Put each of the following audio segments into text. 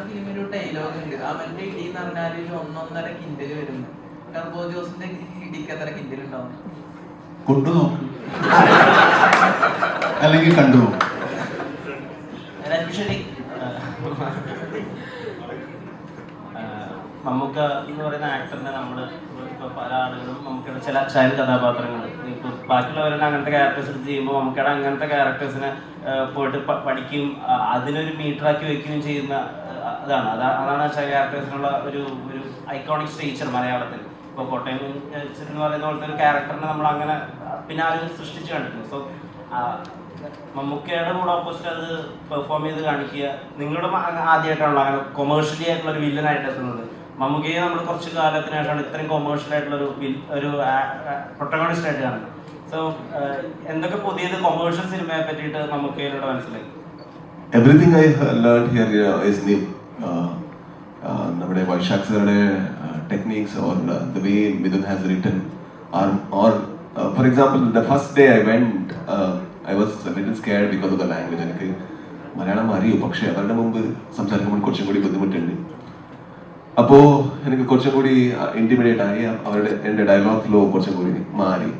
ഫിലിമിൽ ഒരു ഡയലോഗ് ഉണ്ട്, അവന്റെ ഇടി എന്ന് പറഞ്ഞാൽ ഒരു 1.5 കിൻഡല് വരുന്നു. ടർബോ ജോസിന്റെ ഇടിക്ക് എത്ര കിൻഡൽ ഉണ്ടാവും? കൊണ്ടുനോക്ക് അല്ലെങ്കിൽ കണ്ടുനോക്ക്. മമ്മൂക്ക എന്ന് പറയുന്ന ആക്ടറിനെ നമ്മൾ ഇപ്പോൾ പല ആളുകളും മമ്മൂക്കയുടെ ചില ചൈൽഡ് കഥാപാത്രങ്ങൾ ഇപ്പോൾ ബാക്കിയുള്ളവരെല്ലാം അങ്ങനത്തെ ക്യാരക്ടേഴ്സ് എടുത്ത് ചെയ്യുമ്പോൾ മമ്മൂക്കയുടെ അങ്ങനത്തെ ക്യാരക്ടേഴ്സിനെ പോയിട്ട് പഠിക്കുകയും അതിനൊരു മീറ്ററാക്കി വെക്കുകയും ചെയ്യുന്ന അതാണ് ചില ക്യാരക്ടേഴ്സിനുള്ള ഒരു ഐക്കോണിക് സ്റ്റേച്ചർ മലയാളത്തിൽ. ഇപ്പോൾ കോട്ടയം എന്ന് പറയുന്ന പോലത്തെ ഒരു ക്യാരക്ടറിനെ നമ്മൾ അങ്ങനെ പിന്നെ ആരും സൃഷ്ടിച്ച് കണ്ടിട്ടുണ്ട്. സോ മമ്മൂക്കയുടെ കൂടെ ഓപ്പോസിറ്റ് അത് പെർഫോം ചെയ്ത് കാണിക്കുക. നിങ്ങളുടെ ആദ്യമായിട്ടാണല്ലോ അങ്ങനെ കൊമേഴ്ഷ്യലി ആയിട്ടുള്ള ഒരു വില്ലനായിട്ട് എത്തുന്നത്. മമ്മൂക്കയെ നമ്മൾ കുറച്ച് കാലത്തിന് ശേഷമാണ് ഇത്രയും കൊമേഴ്ഷ്യൽ ആയിട്ടുള്ള ഒരു പ്രൊട്ടഗോണിസ്റ്റ് ആയിട്ട് കാണുന്നത്. സോ എന്തൊക്കെ പുതിയത് കൊമേഴ്ഷ്യൽ സിനിമയെ പറ്റിയിട്ട് മമ്മൂക്കയിലൂടെ മനസ്സിലായി? Everything I learn here is new. നമ്മുടെ വൈശാഖ് സാറുടെ techniques or the way Mithun has written or for example the first day I went I was a little scared because of the language. എനിക്ക് മലയാളം അറിയും, പക്ഷേ അവരുടെ മുമ്പ് സംസാരിക്കുമ്പോൾ കുറച്ചും കൂടി ബുദ്ധിമുട്ടുണ്ട്. അപ്പോൾ എനിക്ക് കുറച്ചും കൂടി ഇന്റിമിഡേറ്റ് ആയി. എൻ്റെ ഡയലോഗ് ഫ്ലോ കുറച്ചും കൂടി മാറി.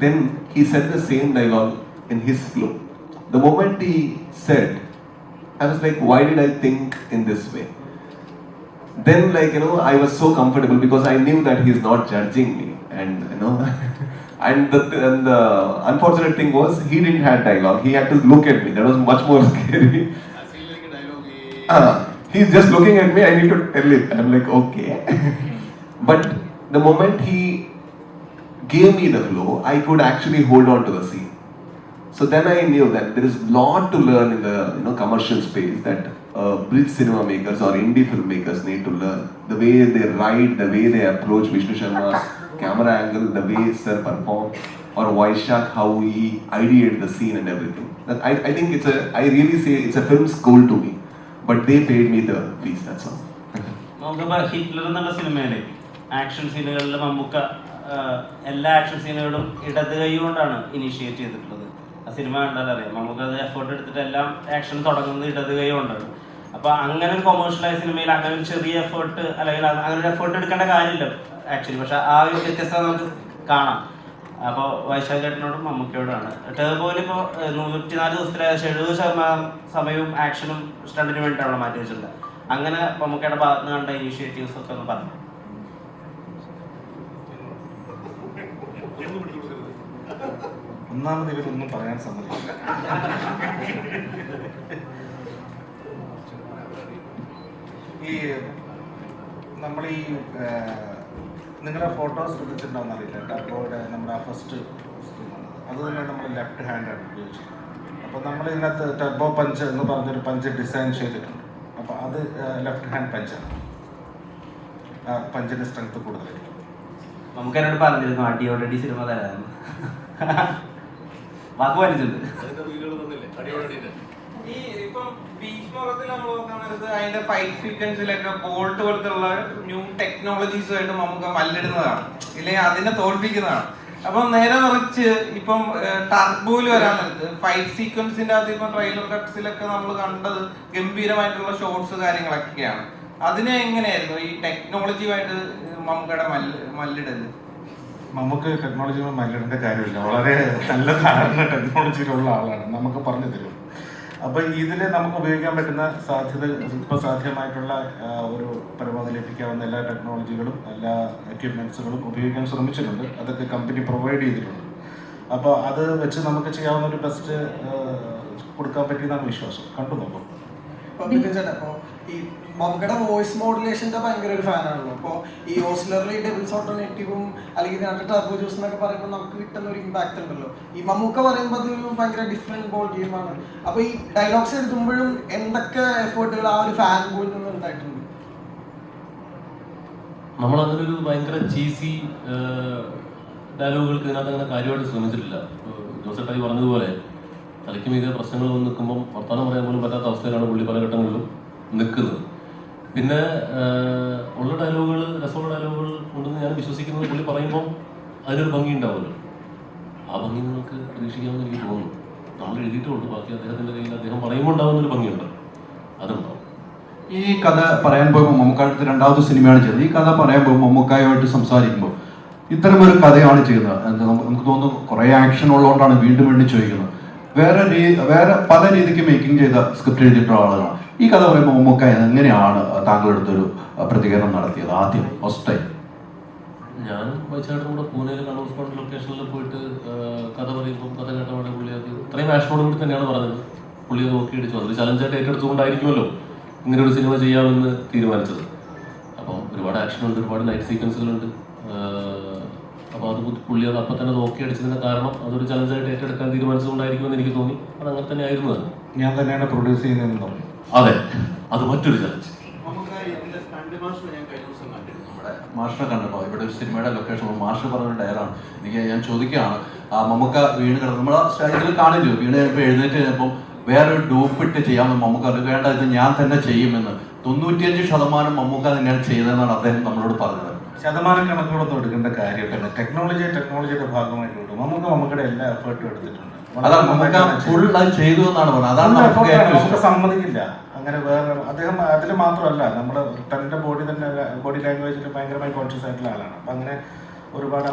Then he said the same dialogue in his flow. The moment he said, I was like, why did I think in this way? Then I was so comfortable because I knew that he's not judging me, and and the unfortunate thing was he didn't have dialogue. He had to look at me. That was much more scary. I feel like a dialogue. He's just looking at me. I need to tell him. I'm like, okay. But the moment he gave me the flow, I could actually hold on to the scene. So then I knew that there is a lot to learn in the commercial space that bridge cinema makers or indie filmmakers need to learn. The way they write, the way they approach Vishnu Sharma's camera angle, the way Sir performed, or Vaishak, how he ideated the scene and everything. That I think I really say it's a film school to me. But they paid me the fees, that's all. Hitler എന്നുള്ള സിനിമയിലെ action സീനുകളിൽ Mammukka എല്ലാ action സീനുകളും ഇടത് കൈ കൊണ്ടാണ് initiate ചെയ്തിട്ടുള്ളത്. ആ cinema കണ്ടാൽ അറിയാം. മമ്മൂക്ക അത് എഫേർട്ട് എടുത്തിട്ട് എല്ലാം ആക്ഷൻ തുടങ്ങുന്നത് ഇടത് കൈ കൊണ്ടാണ്. അപ്പോൾ അങ്ങനെ ഒരു കൊമേഴ്ഷ്യലായ സിനിമയിൽ അങ്ങനെ ഒരു ചെറിയ എഫേർട്ട് അല്ലെങ്കിൽ അങ്ങനെ ഒരു എഫേർട്ട് എടുക്കേണ്ട കാര്യമില്ല ആക്ച്വലി. പക്ഷെ ആ ഒരു വ്യത്യസ്തത നമുക്ക് കാണാം. അപ്പോൾ വൈശാഖ് ചേട്ടനോടും മമ്മൂക്കയോടാണ്. ടേബോയിൽ ഇപ്പോൾ 104 ദിവസത്തിൽ 70% സമയവും ആക്ഷനും സ്റ്റണ്ടിന് വേണ്ടിയിട്ടാണ് മാറ്റി വെച്ചിട്ടുള്ളത്. അങ്ങനെ മമ്മൂക്കയുടെ ഭാഗത്ത് നിന്ന് കണ്ട ഇനീഷ്യേറ്റീവ്സ് ഒക്കെ ഒന്ന് പറഞ്ഞു. ഒന്നാമത് ഇവരൊന്നും പറയാൻ സമ്മതിക്കില്ല. നമ്മൾ നിങ്ങളുടെ ഫോട്ടോസ് എടുത്തിട്ടുണ്ടോയെന്ന് അറിയില്ല. ടർബോയുടെ നമ്മുടെ ആ ഫസ്റ്റ് സ്ക്രീനാണ് അത് തന്നെ നമ്മൾ ലെഫ്റ്റ് ഹാൻഡാണ് ഉപയോഗിച്ചത്. അപ്പോൾ നമ്മൾ ഇതിനകത്ത് ടർബോ പഞ്ച് എന്ന് പറഞ്ഞൊരു പഞ്ച് ഡിസൈൻ ചെയ്തിട്ടുണ്ട്. അപ്പോൾ അത് ലെഫ്റ്റ് ഹാൻഡ് പഞ്ചാണ്. പഞ്ചിൻ്റെ സ്ട്രെങ്ത് കൂടുതലായിരിക്കും. നമുക്ക് എന്നോട് പറഞ്ഞിരുന്നു അടിയോടടി സിനിമ തരാമെന്ന്. വാക്ക് വലിച്ചിട്ടുണ്ട്. ഈ ഇപ്പം ബീച്ച് മോളത്തിൽ നമ്മൾ നോക്കാൻ നേരത്ത് അതിന്റെ ഫൈറ്റ് സീക്വൻസിലൊക്കെ ബോൾട്ട് പോലത്തുള്ള ന്യൂ ടെക്നോളജീസുമായിട്ട് നമുക്ക് മല്ലിടുന്നതാണ്, ഇല്ലെങ്കിൽ അതിനെ തോൽപ്പിക്കുന്നതാണ്. അപ്പം നേരെ മറിച്ച് ഇപ്പം ടർബോയിൽ വരാൻ നേരത്ത് ഫൈറ്റ് സീക്വൻസിന്റെ അകത്ത് ഇപ്പം ട്രെയിലർ കട്ട്സിലൊക്കെ നമ്മൾ കണ്ടത് ഗംഭീരമായിട്ടുള്ള ഷോട്ട്സ് കാര്യങ്ങളൊക്കെയാണ്. അതിനെ എങ്ങനെയായിരുന്നു ഈ ടെക്നോളജിയുമായിട്ട് മമ്മൂക്കയുടെ മല്ലിടല്? നമുക്ക് ടെക്നോളജികൾ മല്ലിടേണ്ട കാര്യമില്ല. വളരെ നല്ല ധാരണ ടെക്നോളജിയിലുള്ള ആളാണ്, നമുക്ക് പറഞ്ഞു തരും. അപ്പോൾ ഇതിൽ നമുക്ക് ഉപയോഗിക്കാൻ പറ്റുന്ന ഇപ്പോൾ സാധ്യമായിട്ടുള്ള ഒരു പരമാവധി ലഭിക്കാവുന്ന എല്ലാ ടെക്നോളജികളും എല്ലാ എക്യുപ്മെൻറ്റ്സുകളും ഉപയോഗിക്കാൻ ശ്രമിച്ചിട്ടുണ്ട്. അതൊക്കെ കമ്പനി പ്രൊവൈഡ് ചെയ്തിട്ടുണ്ട്. അപ്പോൾ അത് വെച്ച് നമുക്ക് ചെയ്യാവുന്ന ഒരു ബെസ്റ്റ് കൊടുക്കാൻ പറ്റിയെന്നാണ് വിശ്വാസം. കണ്ടു നോക്കും. അപ്പോൾ ഈ മമ്മൂക്കയുടെ വോയിസ് മോഡുലേഷൻ്റെ ഭയങ്കര ഒരു ഫാനാണല്ലോ. അപ്പോൾ ഈ ഓസ്ലറിൽ ഈ ഡെവിൾസ് ഓൾട്ടർനേറ്റീവും അല്ലെങ്കിൽ ടർബോ ജ്യൂസ് എന്നൊക്കെ പറയുമ്പോൾ നമുക്ക് കിട്ടുന്ന ഒരു ഇമ്പാക്റ്റ് ഉണ്ടല്ലോ. ഈ മമ്മൂക്ക പറയുമ്പോൾ അതൊരു ഭയങ്കര ഡിഫറെൻറ്റ് ബോൾ ഗെയിമാണ്. അപ്പോൾ ഈ ഡയലോഗ്സ് എഴുതുമ്പോഴും എന്തൊക്കെ എഫേർട്ടുകൾ ആ ഒരു ഫാൻ ബോയിൽ നിന്ന് ഉണ്ടായിട്ടുണ്ട്? നമ്മളങ്ങനെ ഒരു ഭയങ്കര ചീസി ഡയലോഗുകൾക്ക് ഇതിനകത്ത് അങ്ങനെ കാര്യമായിട്ട് ശ്രമിച്ചിട്ടില്ല. ജോസേട്ടായി പറഞ്ഞതുപോലെ തലയ്ക്ക് മീതെ പ്രശ്നങ്ങൾ വന്ന് നിൽക്കുമ്പം വർത്തമാനം പറയാൻ പോലും പറ്റാത്ത അവസ്ഥയിലാണ് പുള്ളി പല ഘട്ടങ്ങളിലും നിൽക്കുന്നത്. പിന്നെ ഉള്ള ഡയലോഗുകൾ, രസമുള്ള ഡയലോഗുകൾ ഉണ്ടെന്ന് ഞാൻ വിശ്വസിക്കുന്നത് പുള്ളി പറയുമ്പോൾ അതിനൊരു ഭംഗി ഉണ്ടാവുമല്ലോ. ആ ഭംഗി നിങ്ങൾക്ക് പ്രതീക്ഷിക്കാമെന്ന് എനിക്ക് തോന്നുന്നു. നമ്മൾ എഴുതിയിട്ടുള്ളൂ, ബാക്കി അദ്ദേഹത്തിൻ്റെ കയ്യിൽ അദ്ദേഹം പറയുമ്പോൾ ഉണ്ടാകുന്നൊരു ഭംഗിയുണ്ട്, അതുണ്ടാവും. ഈ കഥ പറയാൻ പോകുമ്പോൾ മമ്മൂക്കായിട്ട് രണ്ടാമത്തെ സിനിമയാണ് ചെയ്തത്. ഈ കഥ പറയാൻ പോകുമ്പോൾ മമ്മൂക്കായുമായിട്ട് സംസാരിക്കുമ്പോൾ ഇത്തരമൊരു കഥയാണ് ചെയ്യുന്നത്. എന്താ നമുക്ക് തോന്നുന്നു കുറേ ആക്ഷൻ ഉള്ളതുകൊണ്ടാണ് വീണ്ടും വീണ്ടും ചോദിക്കുന്നത്. വേറെ പല രീതിക്ക് മേക്കിംഗ് ചെയ്ത സ്ക്രിപ്റ്റ് എഴുതിയിട്ടുള്ള ആളുകളാണ്. ഈ കഥ പറയുമ്പോൾ മമ്മൂക്ക എങ്ങനെയാണ് താങ്കളുടെ അടുത്തൊരു പ്രതികരണം നടത്തിയത് ആദ്യം ഫസ്റ്റ് ടൈം? ഞാൻ വൈചാട്ടും കൂടെ പൂനെയിൽ കണ്ണൂർ സ്പോട്ട് ലൊക്കേഷനിൽ പോയിട്ട് കഥ പറയുമ്പോൾ കഥ കേട്ടപാടെ പുള്ളി അത് ഇത്രയും ആക്ഷനോട് കൂടി തന്നെയാണ് പറഞ്ഞത്. പുള്ളി അത് നോക്കിയിടിച്ചു. അതൊരു ചലഞ്ചായിട്ട് ഏറ്റെടുത്തുകൊണ്ടായിരിക്കുമല്ലോ ഇങ്ങനെ ഒരു സിനിമ ചെയ്യാമെന്ന് തീരുമാനിച്ചത്. അപ്പം ഒരുപാട് ആക്ഷനുണ്ട്, ഒരുപാട് നൈറ്റ് സീക്വൻസുകളുണ്ട്. അപ്പോൾ അത് പുള്ളി അത് അപ്പം തന്നെ നോക്കി അടിച്ചതിൻ്റെ കാരണം അതൊരു ചലഞ്ചായിട്ട് ഏറ്റെടുക്കാൻ തീരുമാനിച്ചതുകൊണ്ടായിരിക്കുമെന്ന് എനിക്ക് തോന്നി. അത് അങ്ങനെ തന്നെ ആയിരുന്നു. അത് ഞാൻ തന്നെയാണ് പ്രൊഡ്യൂസ് ചെയ്യുന്നതെന്ന് പറഞ്ഞു. അതെ, അത് മറ്റൊരു ചലഞ്ച്. മാഷിനെ കണ്ടപ്പോൾ ഇവിടെ ഒരു സിനിമയുടെ ലൊക്കേഷൻ മാഷ് പറഞ്ഞ ഡയറാണ്. ഞാൻ ചോദിക്കുകയാണ്, മമ്മൂക്ക വീണ് കിടന്നു നമ്മളെ സ്റ്റൈലിൽ കാണില്ലോ, വീണ് കഴിഞ്ഞപ്പോൾ എഴുന്നേറ്റ് കഴിഞ്ഞപ്പം വേറൊരു ഡൂപ്പിട്ട് ചെയ്യാമെന്ന് മമ്മൂക്ക അത് വേണ്ട, ഇത് ഞാൻ തന്നെ ചെയ്യുമെന്ന്. 95% മമ്മൂക്ക തന്നെയാണ് ചെയ്തതെന്നാണ് അദ്ദേഹം നമ്മളോട് പറഞ്ഞത്. ശതമാനം കണക്കുകളൊന്നും എടുക്കേണ്ട കാര്യമില്ല. ടെക്നോളജിയുടെ ഭാഗമായിട്ടുണ്ട്. മമ്മൂക്കയുടെ എല്ലാ എഫേർട്ടും എടുത്തിട്ടുണ്ട്. അതാണ് മമ്മൂക്ക ഫുൾ അത് ചെയ്തു എന്നാണ് പറഞ്ഞത്. അതാണ് നമുക്ക് സമ്മതിക്കില്ല. അങ്ങനെ വേറെ അദ്ദേഹം അതിൽ മാത്രമല്ല, നമ്മുടെ തൻ്റെ ബോഡി ലാംഗ്വേജിൽ ഭയങ്കരമായി കോൺഷ്യസ് ആയിട്ടുള്ള ആളാണ്. അപ്പം അങ്ങനെ ഒരുപാട്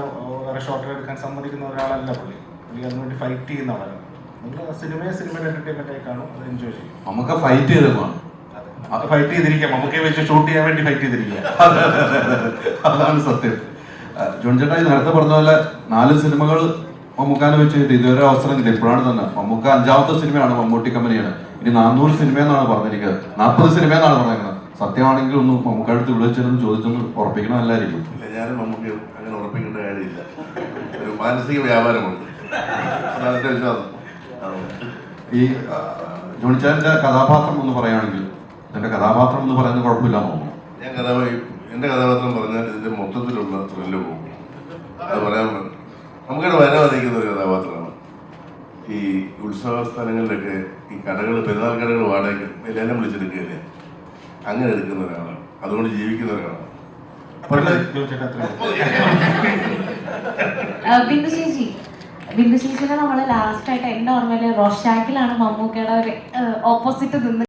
വേറെ ഷോട്ടുകൾ എടുക്കാൻ സമ്മതിക്കുന്ന ഒരാളല്ല പുള്ളി. അതിനുവേണ്ടി ഫൈറ്റ് ചെയ്യുന്ന ആളാണ്. നിങ്ങൾ സിനിമയുടെ എന്റർടൈൻമെന്റ് ആയി കാണും, അത് എൻജോയ് ചെയ്യും. നമുക്ക് ഫൈറ്റ് ചെയ്തതാണ്, അത് ഫൈറ്റ് ചെയ്തിരിക്കാം. നമുക്ക് വെച്ച് ഷൂട്ട് ചെയ്യാൻ വേണ്ടി ഫൈറ്റ് ചെയ്തിരിക്കുക. അതാണ് സത്യം. ജോൺ ചേട്ടാ നേരത്തെ പറഞ്ഞ പോലെ 4 സിനിമകൾ മമ്മൂക്കാനെ വെച്ച് ഇതുവരെ അവസരം കിട്ടി. ഇപ്പോഴാണ് തന്നെ മമ്മൂക്ക 5ാമത്തെ സിനിമയാണ്, മമ്മൂട്ടി കമ്പനിയാണ്. ഇനി 400 സിനിമ എന്നാണ് പറഞ്ഞിരിക്കുന്നത്, 40 സിനിമ എന്നാണ് പറഞ്ഞിരിക്കുന്നത്. സത്യമാണെങ്കിൽ ഒന്ന് മമ്മൂക്കാട് അടുത്ത് വിളിച്ചൊന്ന് ചോദിച്ചൊന്ന് ഉറപ്പിക്കണമല്ലായിരിക്കും. ഞാനും നമുക്ക് അങ്ങനെ ഉറപ്പിക്കേണ്ട കാര്യമില്ല. ഒരു മാനസിക വ്യാപാരമുണ്ട്, അതാണ് എൻ്റെ വിശ്വാസം. ഈ ജോണിച്ചാന്റെ കഥാപാത്രം എന്ന് പറയുകയാണെങ്കിൽ എന്റെ കഥാപാത്രം എന്ന് പറയുന്നത് കുഴപ്പമില്ലാന്ന് തോന്നുന്നു. എൻ്റെ കഥാപാത്രം പറഞ്ഞാൽ ഇതിന്റെ മൊത്തത്തിലുള്ള ത്രില്ല് പോകും. അത് പറയാൻ നമുക്കിവിടെ വരവാദിക്കുന്ന ഒരു കഥാപാത്രമാണ്. ഈ ഉത്സവ സ്ഥലങ്ങളിലൊക്കെ ഈ കടകൾ, പെരുന്നാൾ കടകൾ വാടകയ്ക്ക് എല്ലാവരും വിളിച്ചെടുക്കുകയല്ലേ, അങ്ങനെ എടുക്കുന്ന ഒരാളാണ്. അതുകൊണ്ട് ജീവിക്കുന്ന ഒരാളാണ്. ബിന്ദു ചേച്ചിനെ നമ്മള് ലാസ്റ്റ് ആയിട്ട് എന്റെ ഓർമ്മയില് റോഷാക്കിലാണ് മമ്മൂക്കയുടെ ഒരു ഓപ്പോസിറ്റ് നിന്ന്